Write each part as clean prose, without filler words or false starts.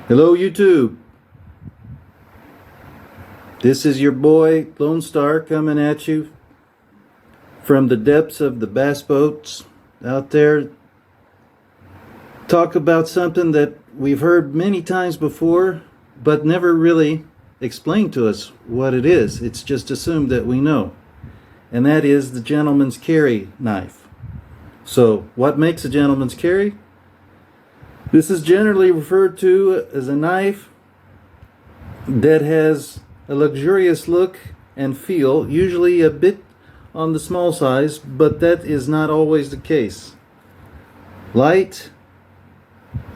Hello YouTube. This is your boy Lone Star coming at you from the depths of the bass boats out there. Talk about something that we've heard many times before but never really explained to us what it is. It's just assumed that we know. And that is the gentleman's carry knife. So what makes a gentleman's carry? This is generally referred to as a knife that has a luxurious look and feel, usually a bit on the small size, but that is not always the case. Light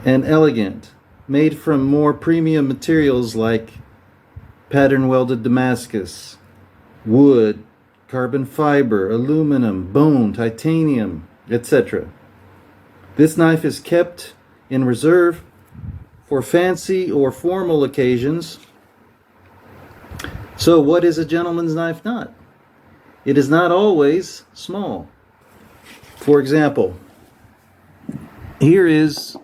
and elegant, made from more premium materials like pattern welded Damascus, wood, carbon fiber, aluminum, bone, titanium, etc. This knife is kept in reserve for fancy or formal occasions. So what is a gentleman's knife not? It is not always small. For example, here is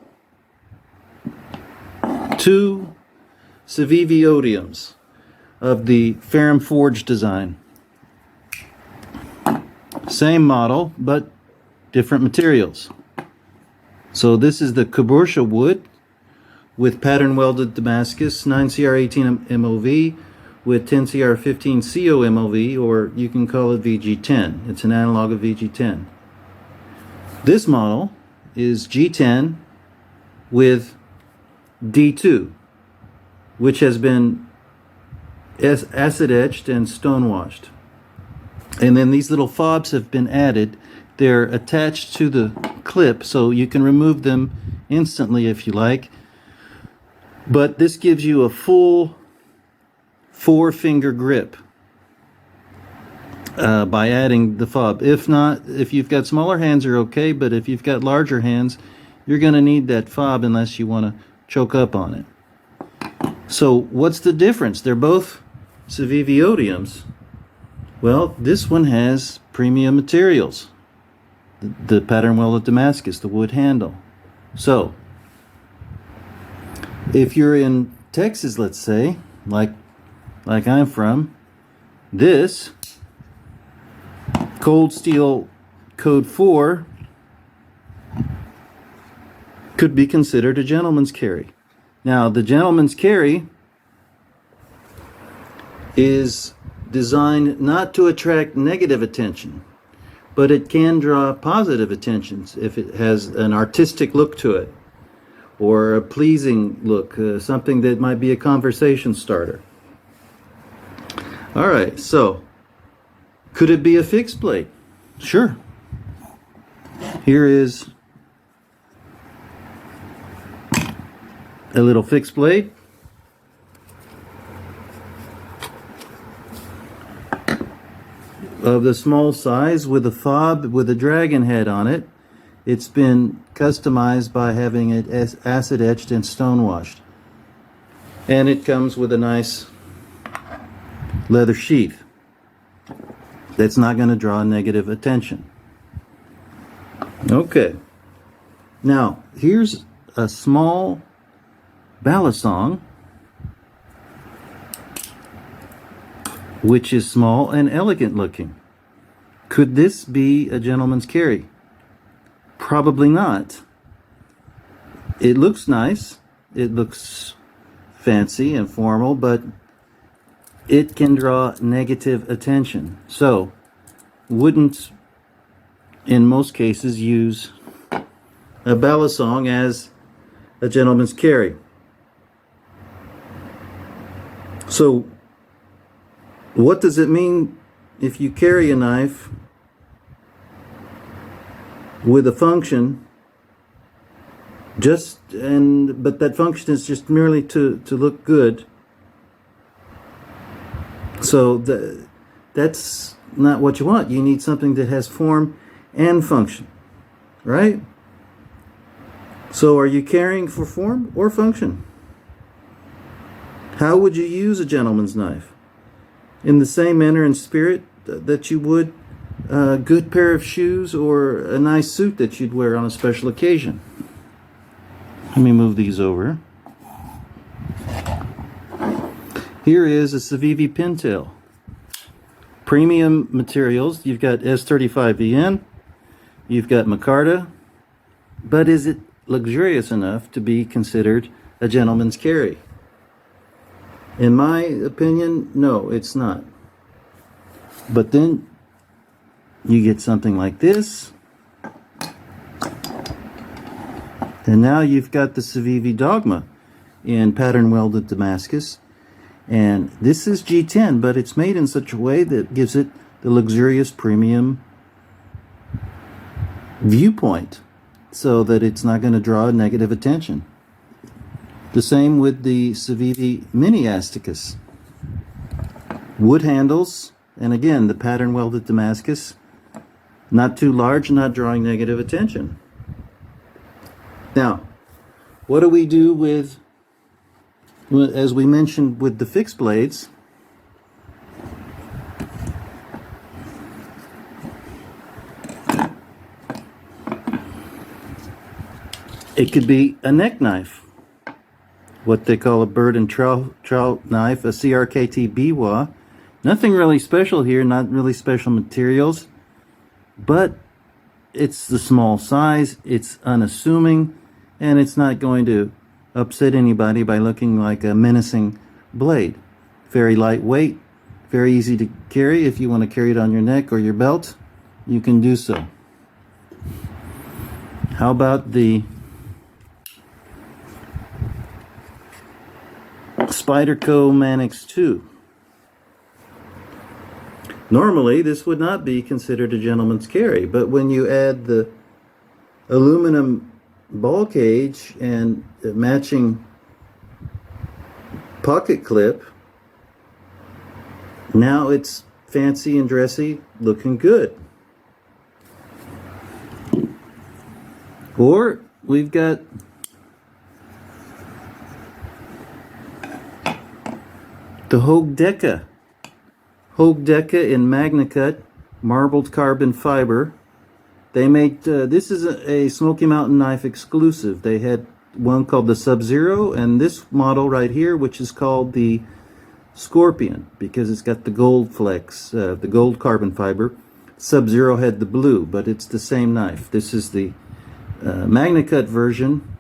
two Civivi Odiums of the Ferrum Forge design. Same model, but different materials. So this is the Cabourcha wood with pattern welded Damascus, 9CR18 MOV with 10CR15 CO MOV, or you can call it VG10. It's an analog of VG10. This model is G10 with D2, which has been acid etched and stone washed. And then these little fobs have been added. They're attached to the clip, so you can remove them instantly if you like. But this gives you a full 4-finger grip by adding the fob. If not, if you've got smaller hands, you're okay, but if you've got larger hands, you're going to need that fob unless you want to choke up on it. So what's the difference? They're both Civivi Odiums. Well, this one has premium materials. The pattern welded Damascus, the wood handle. So, if you're in Texas, let's say, like I'm from, this Cold Steel Code 4 could be considered a gentleman's carry. Now, the gentleman's carry is designed not to attract negative attention, but it can draw positive attentions if it has an artistic look to it or a pleasing look, something that might be a conversation starter. All right, so could it be a fixed blade? Sure. Here is a little fixed blade. Of the small size with a fob with a dragon head on it. It's been customized by having it acid etched and stone washed. And it comes with a nice leather sheath that's not going to draw negative attention. Okay. Now, here's a small balisong, which is small and elegant looking. Could this be a gentleman's carry? Probably not. It looks nice. It looks fancy and formal, but it can draw negative attention. So, wouldn't, in most cases, use a balisong as a gentleman's carry. So, what does it mean if you carry a knife with a function but that function is just merely to look good? So that's not what you want. You need something that has form and function, right? So are you carrying for form or function? How would you use a gentleman's knife? In the same manner and spirit that you would a good pair of shoes or a nice suit that you'd wear on a special occasion. Let me move these over. Here is a Civivi Pintail. Premium materials. You've got S35VN, you've got micarta, but is it luxurious enough to be considered a gentleman's carry? In my opinion, no, it's not. But then you get something like this, and now you've got the Civivi Dogma in pattern welded Damascus. And this is G10, but it's made in such a way that gives it the luxurious premium viewpoint so that it's not going to draw negative attention. The same with the Civivi Mini Asticus. Wood handles, and again, the pattern welded Damascus. Not too large, not drawing negative attention. Now, what do we do with, as we mentioned with the fixed blades, it could be a neck knife, what they call a bird and trowel knife, a CRKT Biwa. Nothing really special here, not really special materials, but it's the small size, it's unassuming, and it's not going to upset anybody by looking like a menacing blade. Very lightweight, very easy to carry. If you want to carry it on your neck or your belt, you can do so. How about the Spyderco Manix 2? Normally, this would not be considered a gentleman's carry, but when you add the aluminum ball cage and matching pocket clip, now it's fancy and dressy, looking good. Or we've got the Hogue Deca. Hogue Deca in MagnaCut, marbled carbon fiber. They made, this is a Smoky Mountain knife exclusive. They had one called the Sub-Zero, and this model right here, which is called the Scorpion, because it's got the gold flex, the gold carbon fiber. Sub-Zero had the blue, but it's the same knife. This is the MagnaCut version,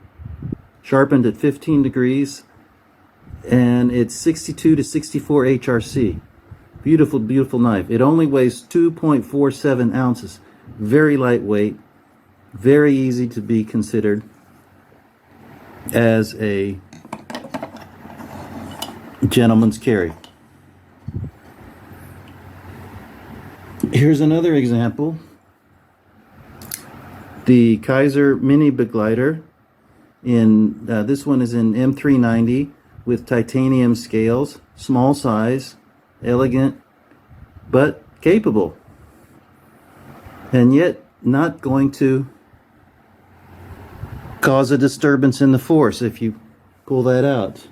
sharpened at 15 degrees, and it's 62 to 64 HRC. Beautiful, beautiful knife. It only weighs 2.47 ounces. Very lightweight, very easy to be considered as a gentleman's carry. Here's another example. The Kaiser Mini Begleiter. This one is in M390 with titanium scales, small size, elegant, but capable. And yet not going to cause a disturbance in the force if you pull that out.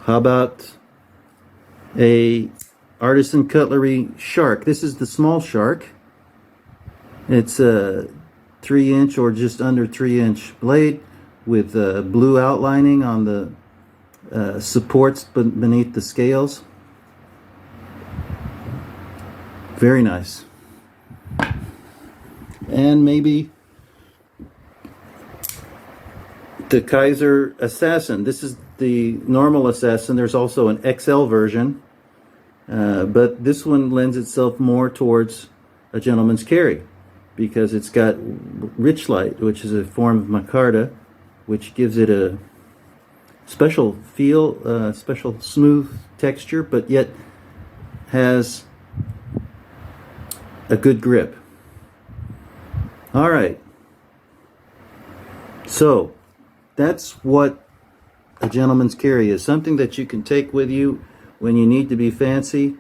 How about a Artisan Cutlery Shark? This is the small Shark. It's a 3-inch or just under 3-inch blade with blue outlining on the supports beneath the scales. Very nice. And maybe the Kaiser Assassin. This is the normal Assassin. There's also an XL version, but this one lends itself more towards a gentleman's carry because it's got Richlite, which is a form of micarta, which gives it a special feel, special smooth texture, but yet has a good grip. All right, so that's what a gentleman's carry is. Something that you can take with you when you need to be fancy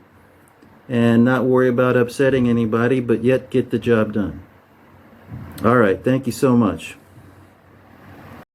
and not worry about upsetting anybody, but yet get the job done. All right, thank you so much.